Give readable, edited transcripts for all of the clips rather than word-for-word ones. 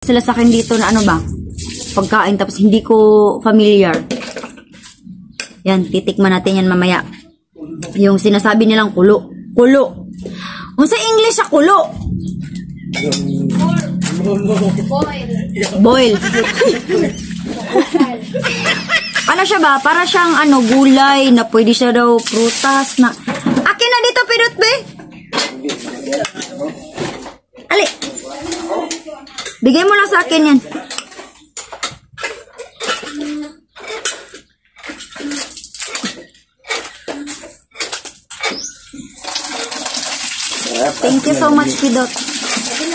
Sila sa akin dito na ano ba? Pagkain tapos hindi ko familiar. Yan, titikman natin yan mamaya. Yung sinasabi nilang kulo. Kulo. Kung sa English sa kulo. Boil. Ano siya ba? Para siyang ano, gulay na pwede siya daw prutas na. Akin na dito, Pidot, be. Ali. Bigay mo lang sa akin yan. Thank you so much, Pidot.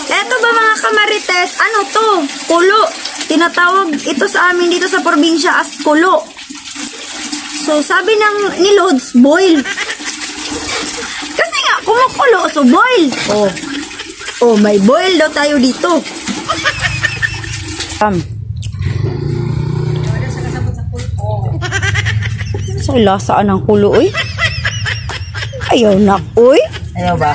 Eto ba mga kamarites? Ano to? Kulo. Tinatawag ito sa amin dito sa probinsya as kulo. So, sabi ng ni Lods, boil. Kasi nga, kumukulo, so boil. Oh. Oh, may boil daw tayo dito. So, lasaan ng kulo, uy. Ayaw na, uy. Ayaw ba?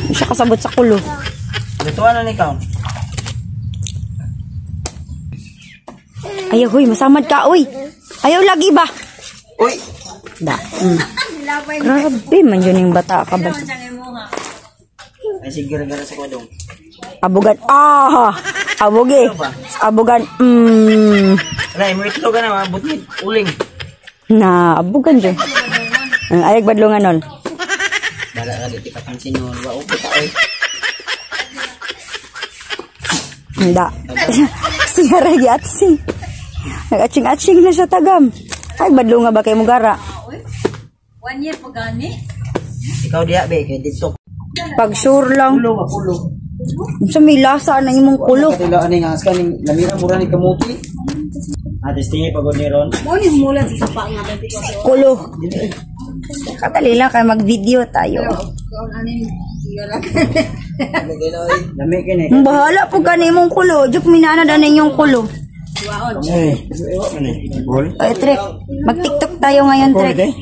Hindi siya kasabot sa kulo. Lutuan na ni Kaon. Ayaw, huy, masamad ka, uy. Ayaw lagi ba? Uy! Da. Grabe man yun yung bata ka ba? Ay, sige, gara sa kwadong. Abugan. Ah! Abugi. Abugan. Alay, mo ito ka na, mga butit. Uling. Na, abugan dyan. Ayag badlungan nun. Bala ka dito kapansin nun. Wow, kita ay. Hindi. Siya ragi atsing. Nag-atsing-atsing na siya tagam. Ay, badlungan ba kayo mo gara? 1 year pa gani. Ikaw diya, be, kaya dito. Pag sure lang. Pulo, mapulo. Sa may lasa na imong kulo. Katilaan ni nga, kaning lamira mura ni kamuti. Atis tingin pagod ni Ron. Mo ni mulan sa sapa nga dito. Kulo. Kadali lang kayo mag-video tayo. Kaon ani yala. Lami ka ni. Bahala po ka na imong kulo. Juk minana na inyong kulo. Waon. Ay, bol. Ay, Trek. Mag-tiktok tayo ngayon, Trek.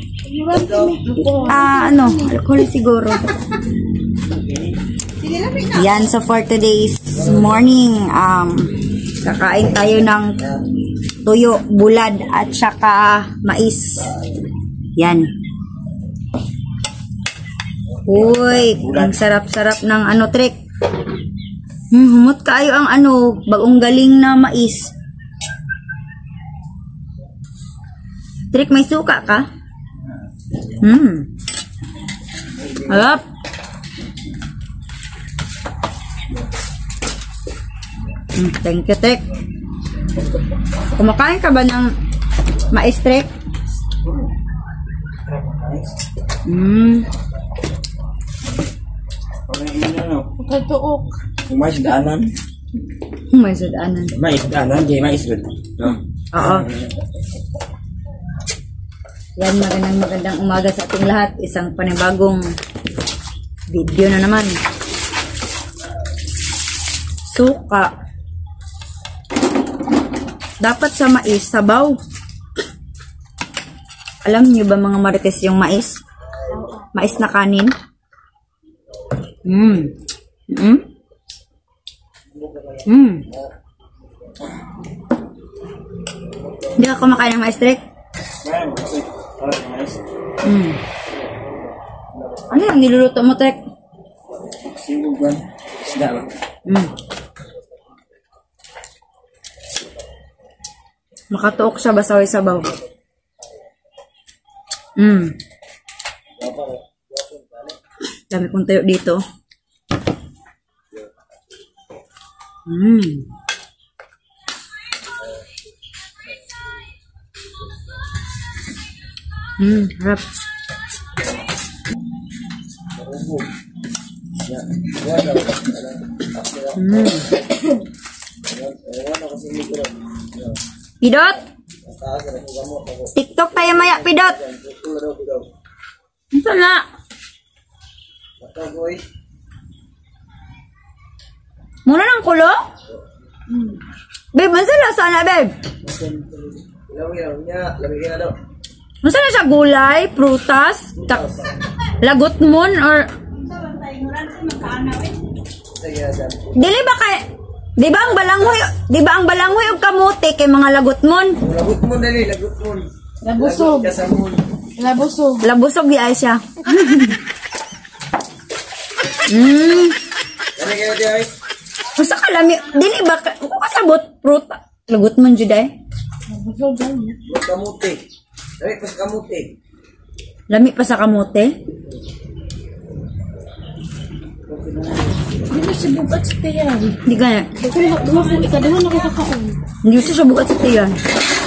Ano? Alcohol siguro. Yan, so for today's morning, kakain tayo ng tuyo, bulad, at saka mais. Yan. Uy, ang sarap-sarap ng ano, Trek. Humot kayo ang ano, bagong galing na mais. Trek, may suka ka? Harap. Thank you, Trek. Kumakain ka ba ng mais, Trek? Katuok. Mais daanan. May sudaanan. Mais daanan, di mais good. Oo. Yan, magandang umaga sa ating lahat. Isang panibagong video na naman. Suka. Dapat sa mais, sabaw. Alam niyo ba mga marites yung mais? Mais na kanin? Hindi ka kumakain ng mais, Trek? Ano yung niluluto mo, Trek? Sinugan. Isda ba? Makatuok siya basaway sabaw. Dami kong tayo dito. Harap. Pidot! TikTok tayo maya, Pidot! Ito na! Muna ng kulo? Babe, mansa lasa na, babe? Mansa na siya gulay, prutas, Lagutmon or dili ba kay di ba ang balanghoy og kamote kay mga lagutmon? Lagot mo dali, lagot mo. Labusog. Kasamon. Labusog. Labusog di ay siya. Kani kayo di ay? Usa ka lami, dili ba ko kasabot fruit lagutmon jud ay? Labusog yan. Huwag kamuti. Dali pa sa kamuti. Lami pa sa kamote? Hindi siya bukat sa tiyan. Di ka na. Ikaduhan ako kakaon. Hindi siya bukat sa tiyan.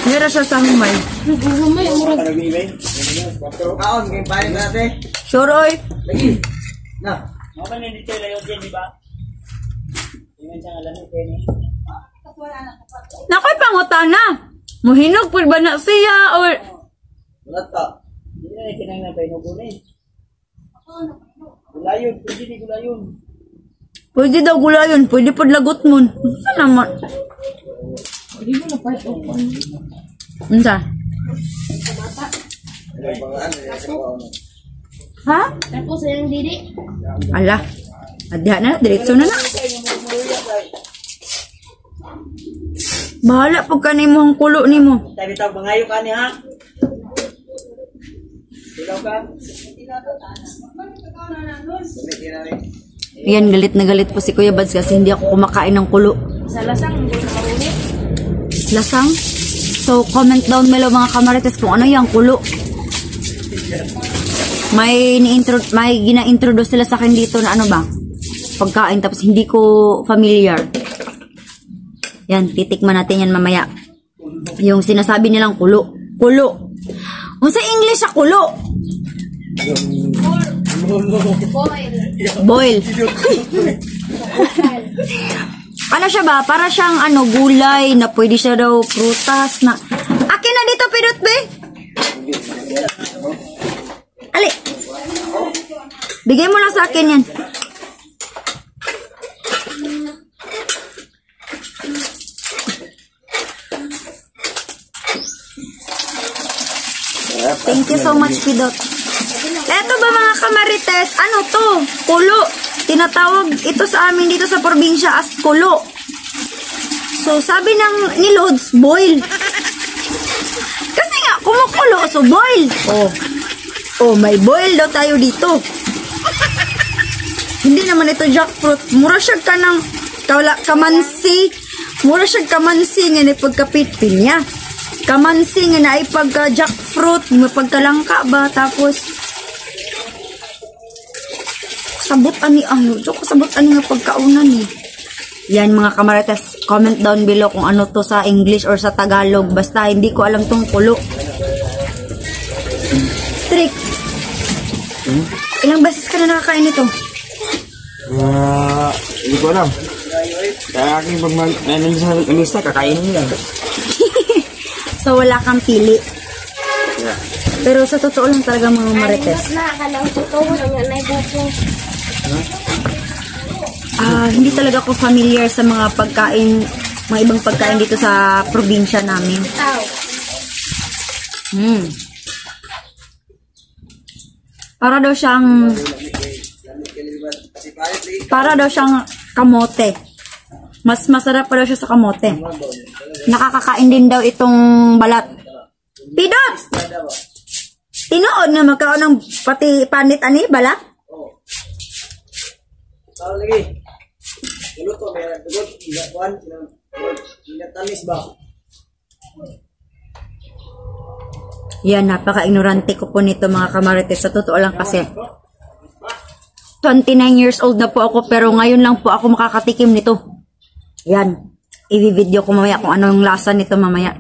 Meron siya sa humay. May umurag. Ano bibay? Kaon, kay pahin natin. Sure oy. Lagi. Na. Mga nandito layo dyan, di ba? Yung siyang alam mo, Penny. Nakoy pangutana. Muhinog pud ba na siya or Wala ta. Hindi na itinang na tayo nubunin. Gulayon, pwede di gulayon. pwede daw gulayon, pwede pod lagutmon. Sa naman. Hindi mo na part of one. Unsa? Ang pangaan, sa kaon. Ha? Tapos yung didi. Ala. Adya na, diretso na na. Bahala pag kanimo ang kulo nimo. Tayo bitaw, bangayo ka ni ha? Ilaw ka? Gamitin na rin. Yan, galit na galit po si Kuya Bads kasi hindi ako kumakain ng kulo. Sa lasang, hindi na marunit. Lasang? So, comment down below mga kamarites kung ano yung kulo. May gina-introduce sila sa akin dito na ano ba? Pagkain, tapos hindi ko familiar. Yan, titikman natin yan mamaya. Yung sinasabi nilang kulo. Kulo. Kung sa English sa kulo. Boil. Ano siya ba? Para siyang ano, gulay na pwede siya daw prutas na. Akin na dito, Pidot, be. Ali. Bigay mo lang sa akin yan. Thank you so much, Pidot. Eto ba mga kamarites? Ano to? Kulo. Tinatawag ito sa amin dito sa probinsya as kulo. So, sabi ni Lods, boil. Kasi nga, kumukulo, so boil. Oh, may boil daw tayo dito. Hindi naman ito jackfruit. Mura siya ka ng kamansi. Mura siya kamansi nga na pagkapitpil niya. Kamansi nga na ay pagka jackfruit. May pagkalangka ba? Tapos, sabot ani kasabot ani nga pagkaunan eh. Yan mga kamarites, comment down below kung ano to sa English or sa Tagalog. Basta hindi ko alam tong kulo. Trick. Ilang beses ka na nakakain nito? Hindi ko alam. Kaya aking pag nandiyan sa lista, kakainin nila. So wala kang pili. Pero sa totoo lang talaga mga marites. Nakakalang totoo na nga na ibuko. Hindi talaga ako familiar sa mga pagkain, mga ibang pagkain dito sa probinsya namin. Para daw siyang kamote. Mas masarap pa daw siya sa kamote. Nakakakain din daw itong balat. Pidot! Tinuod nga magkaon ng pati panit ani balat? Lagi. Luto, may tugot. Ilakuan. Inatamis ba? Yan, napaka-ignorante ko po nito mga kamarites. Sa totoo lang kasi 29 years old na po ako pero ngayon lang po ako makakatikim nito. Yan. I-video ko mamaya kung ano yung lasa nito mamaya.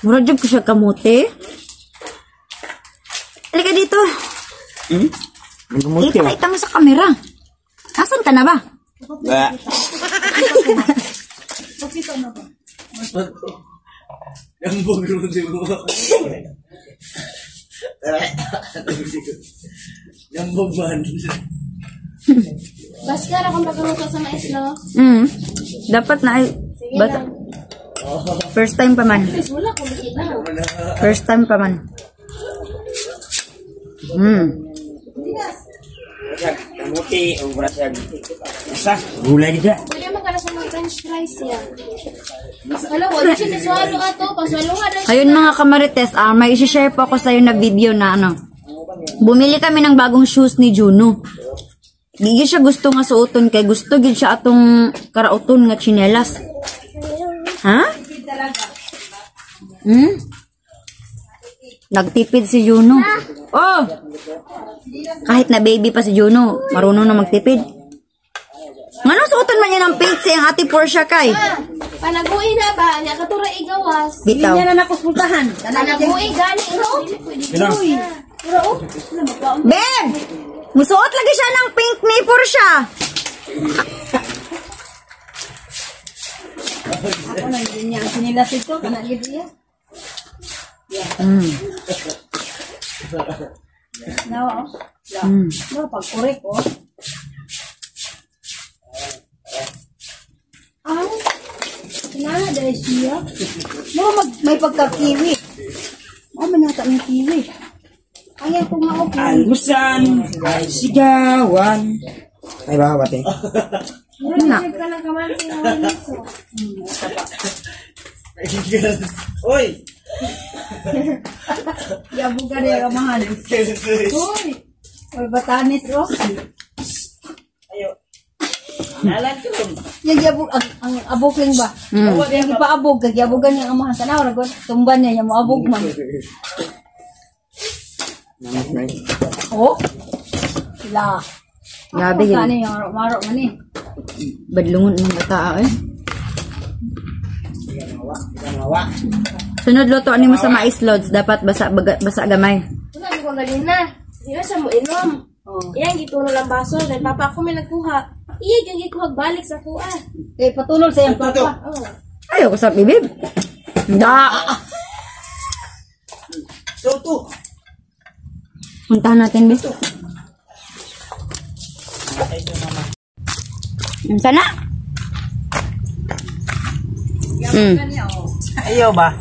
Mura job ko siya kamote. Halika dito. Ipakita mo sa camera. Asan ka na ba? Ba. Yang bogro di mo. Yang bogban. Baskar akong pagkaluto sa maislo. Dapat na ay... Bata. First time pa man. Guys, wala ko makita. First time pa man. Kamuti, o mura siya. Isa, gulay kita. Pwede magkala sa mga french fries yan. Alam, wala siya sa swalo ato. Paswalo nga daw siya. Ayun mga kamarites, may isi-share po ako sa na video na ano. Bumili kami ng bagong shoes ni Juno. Di siya gusto nga suoton kay gusto gid siya atong karauton nga tsinelas. Ha? Nagtipid si Juno. Oh! Kahit na baby pa si Juno, marunong na magtipid. Ngano suoton man niya ng pink si ang ate Portia kay? Panaguin na ba? Nya katura igawas. Bitaw. Yan na nakusultahan. Panaguin gani. No? Beb! Musuot lagi siya ng pink ni Portia. Ako na hindi niya ang sinilas ito. Kanagid niya. Nawa, oh. Pag-kurek, oh. Ay, kinala dahil siya. May pagka-kiwi. Manata ng kiwi. Ayaw kong maupin. Almusan, ay sigawan. Ay ba, bate? Na. Ka ng kamansi na waliso. Oy! Yabuga na yung amahan. Uy! Uy, batanis, oh. Ayo. Nalan ko. Yung yabug, ang abukling ba? Yung ipaabog, kagyabugan niya ang amahan. Tanaw, tumban niya, yung maabog man. Oh? Sila. Grabe yun. Kani yung maro man eh. Badlungon ng bata eh. Mawa. Sunod luto ani mo sa mais lods, dapat basa gamay. Wala ko galing na. Di na siya mo inom. Iyang gituno lang baso. Dahil papa ako may nagkuha. Iya, yung gikuhag balik sa kuha. Eh, patulog sa iyang papa. Oh. Ayaw ko sa bibib. Da. Tutu. Puntahan natin dito. Sana? Ayaw ba?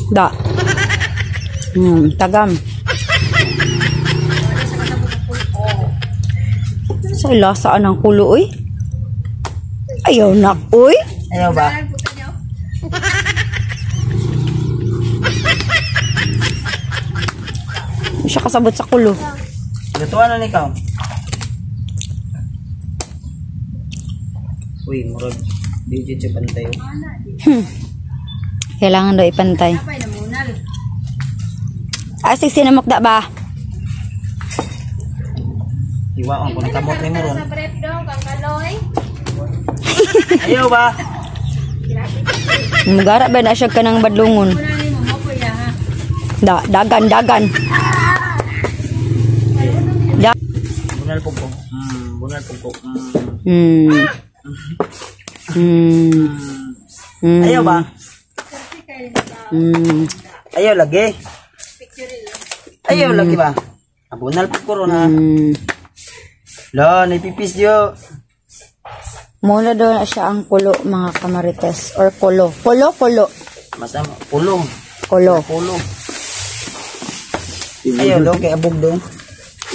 Da. Tagam. Sa lasaan ng kulo, uy. Ayaw na, uy. Ayaw ba? Siya kasabot sa kulo. Lutuan na ni ikaw. Uy, murag. Digit siya pantay. Kailangan daw ipantay. Asik sinamukda ba? Iwaon ko ng kamot ni mo ron. Sa prep daw, kang kaloy. Ayaw ba? Mugara ba na siya ka ng badlungon? Dagan. Bunal pugko. Bunal pugko. Ayaw ba? Ayaw lagi. Ayaw lagi ba? Bunal pugko ron ha. Lo, nipipis yo. Mula daw na siya ang kulo, mga kamarites. Or kulo. Kulo. Masama. Pulong. Kulo. Pulong. Ayaw lo, kay abog do.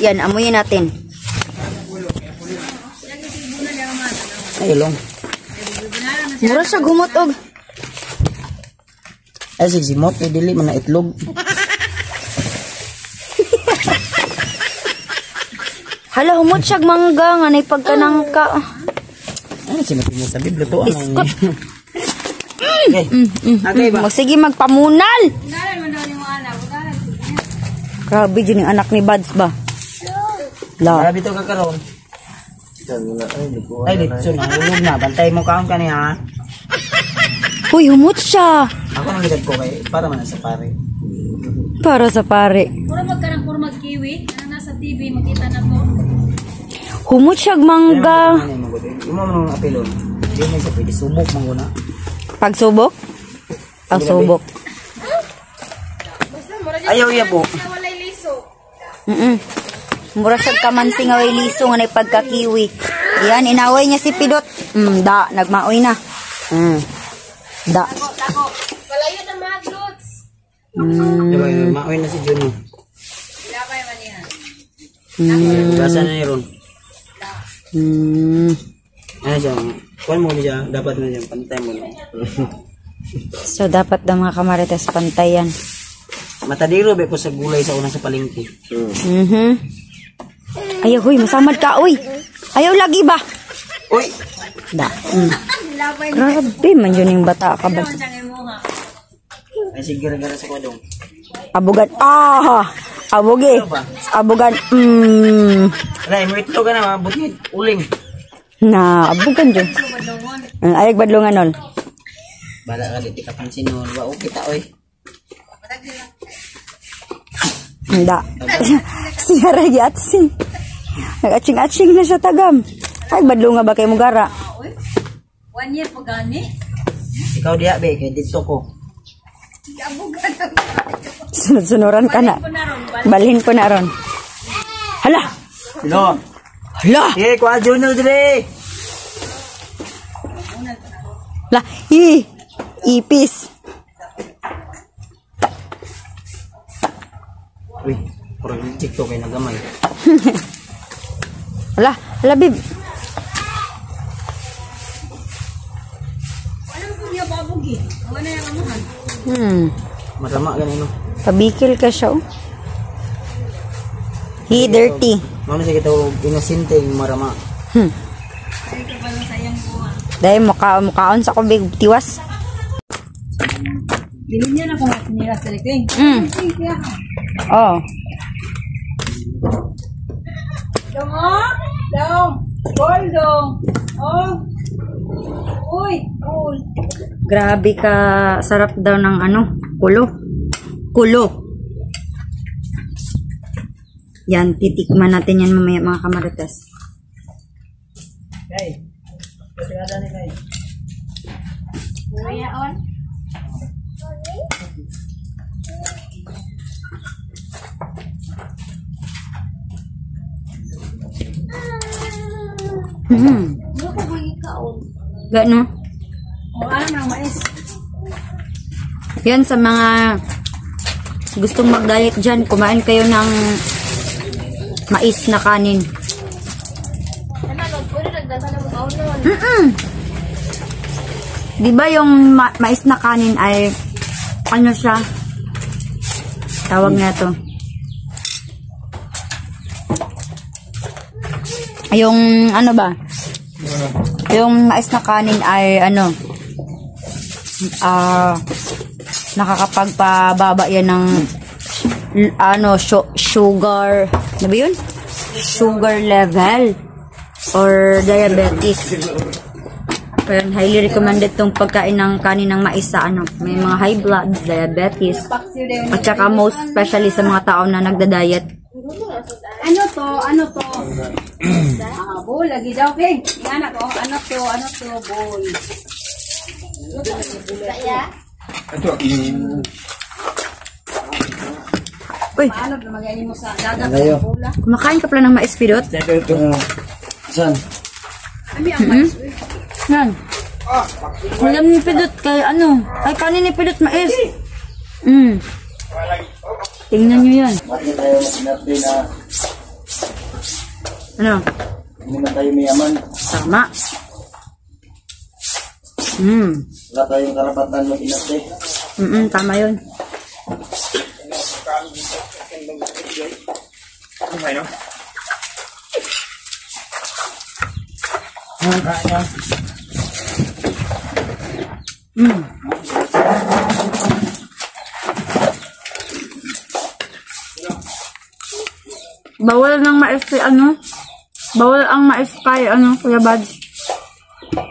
Yan, amuyin natin. Ayaw long. Mura siya gumutog. Ay, sigsimot. Dili man na itlog. Hala, humot siya mangga nga na pagkanangka. Ano sinabi mo sa Biblia to? Biskot. Okay ba? Sige, magpamunal. Grabe dyan yung anak ni Bads ba? La. Grabe to kakaroon. Ay, dito na. Ulog na. Bantay mo kaon ka niya. Uy, humot siya. Ako nang ligad ko kay para man sa pare. Para sa pare. Pura magkarang pura magkiwi. Na nasa TV, makita na to. Humot siya mangga. Imo man ang apelon. Di man sa pwede subok man guna. Pagsubok? Pagsubok. Ayaw iya po. Wala Mura siya kamansi nga way liso nga na pagkakiwi. Yan, inaway niya si Pidot. Nagmaoy na. Da. Palayo na mga glutes. Maoy na si Johnny. Basa na ni Ron. Ano siya? Kuan mo niya, dapat na siya, pantay mo na. So, dapat daw mga kamarites pantayan. Matadiro ba po sa gulay sa una sa palengke? Ayaw, huy, masamad ka, uy. Ayaw lagi ba? Uy! Da. Grabe man yun yung bata ka ba? Ay, sige, gara sa kwadong. Abugan. Abugi. Abugan. Ray, mo ito ka na, mabuti, uling. Abugan dyan. Ayag badlungan, ol. Bala ka, di ka pansin nun. Wow, kita, oy. Da. Siya ragi atsing. Nag-atsing-atsing na siya tagam. Ay, badlungan ba kayo mo gara? 1 year pa gani. Ikaw diya, be, kaya dito ko. Sunod-sunuran ka na. Balhin ko na ron. Hala! Hello? Hala! Sige, kuha Junior dire! Hala! Ipis! Uy, parang TikTok kayo nagamay. Hala! Hala, bib! Marama ganun, no? Pabikil ka siya, oh. He dirty. Ano siya kita, inosinte yung marama. Dahil mukhaon sa kubig, tiwas. Bilhin niya na kung nila sa liking. Oh. Dong, oh! Dong! Ball, dong! Oh! Uy! Cool! Grabe ka, sarap daw ng ano, kulo. Kulo. Yan, titikman natin yan mamaya mga kamarites. Hey, kasi nga dani kayo. Mamaya on. Ano ko ba ikaon? Gano? Ano ng mais? Yan sa mga gustong mag-diet dyan, kumain kayo ng mais na kanin. Ano, pwede nagdasa na mga nun. Di ba yung mais na kanin ay ano siya? Tawag na to. Yung ano ba? Yung mais na kanin ay ano? Nakakapagpababa yan ng ano, sugar, ano ba yun? Sugar level or diabetes. Kaya highly recommended tong pagkain ng kanin ng mais sa ano, may mga high blood, diabetes, at saka most especially sa mga tao na nagda-diet. Ano to? Ano to? Bowl, lagi daw, King. Yan ako. Ano to, bowl. Uy, Paano na magaling mo sa dagat Ayaw. ng bola? kumakain ka pala ng mais, Pidot? Saan? Ami ang mais. Yan. Alam ni Pidot kay ano, kay kanin ni Pidot mais. Tingnan nyo yan. Bakit tayo masinati na Ano? hindi na tayo mayaman? Tama. Wala tayong karapatan mag-inati. Tama yun. Bawal ng mais kay ano? Bawal ang mais kay ano, Kuya Bad?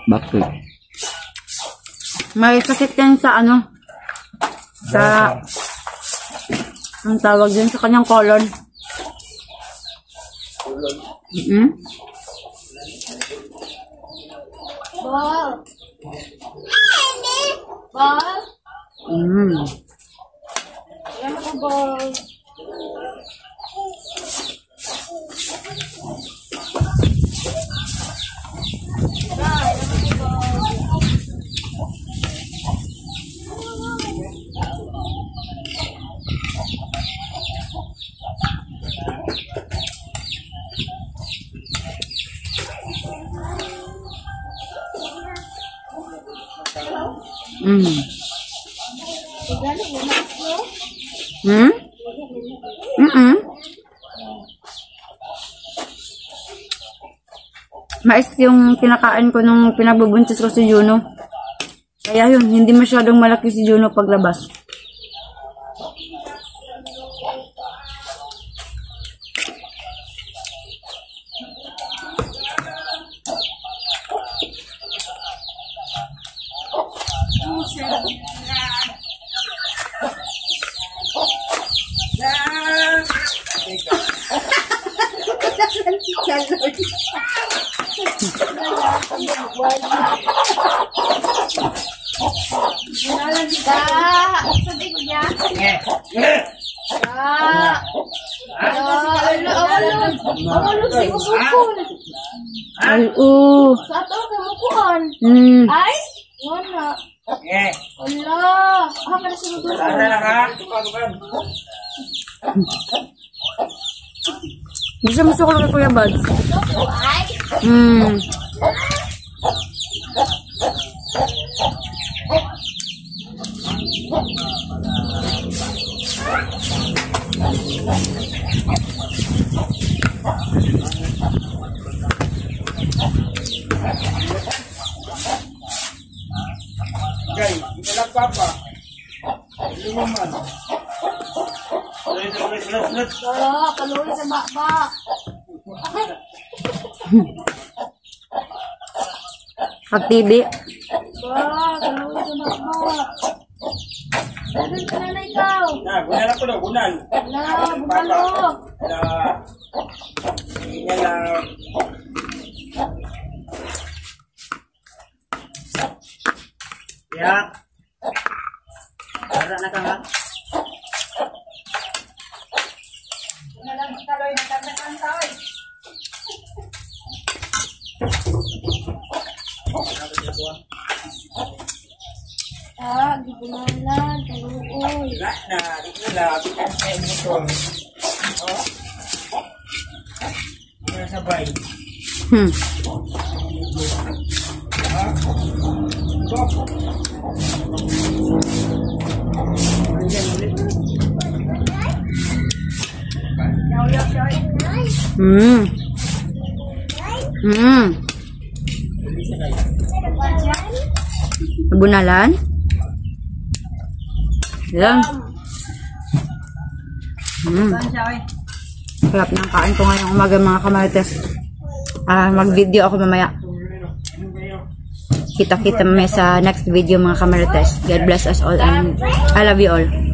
Bakit? May sakit yan sa ano? Sa... Ang tawag din sa kanyang colon. Ball. Ball. Alam ko, ball. Mais yung kinakain ko nung pinagbubuntis ko si Juno. Kaya yun, hindi masyadong malaki si Juno paglabas. Ay, oo. Sa ato kamukuan. Ay, wala. Wala. Ako na sinugod. Gusto mo sukol kay Kuya Buds? Ay. Guys, hindi lang papa. Hindi mo man. Ulit. Wala, kaluwi sa baba. Pag-TV. Wala, kaluwi sa baba. Sabi ka na ikaw. Gunan ako daw, gunan. Wala, bumalo. Hindi lang. Ya. Para na ka nga. Gibunalan, kaluoy. Dito na, bitan sa motor. Oh. Sabay. Bunalan? Yan. Sarap ng kain ko ngayong umaga mga kamarites. Mag-video ako mamaya. Kita-kita mamaya sa next video mga kamarites. God bless us all and I love you all.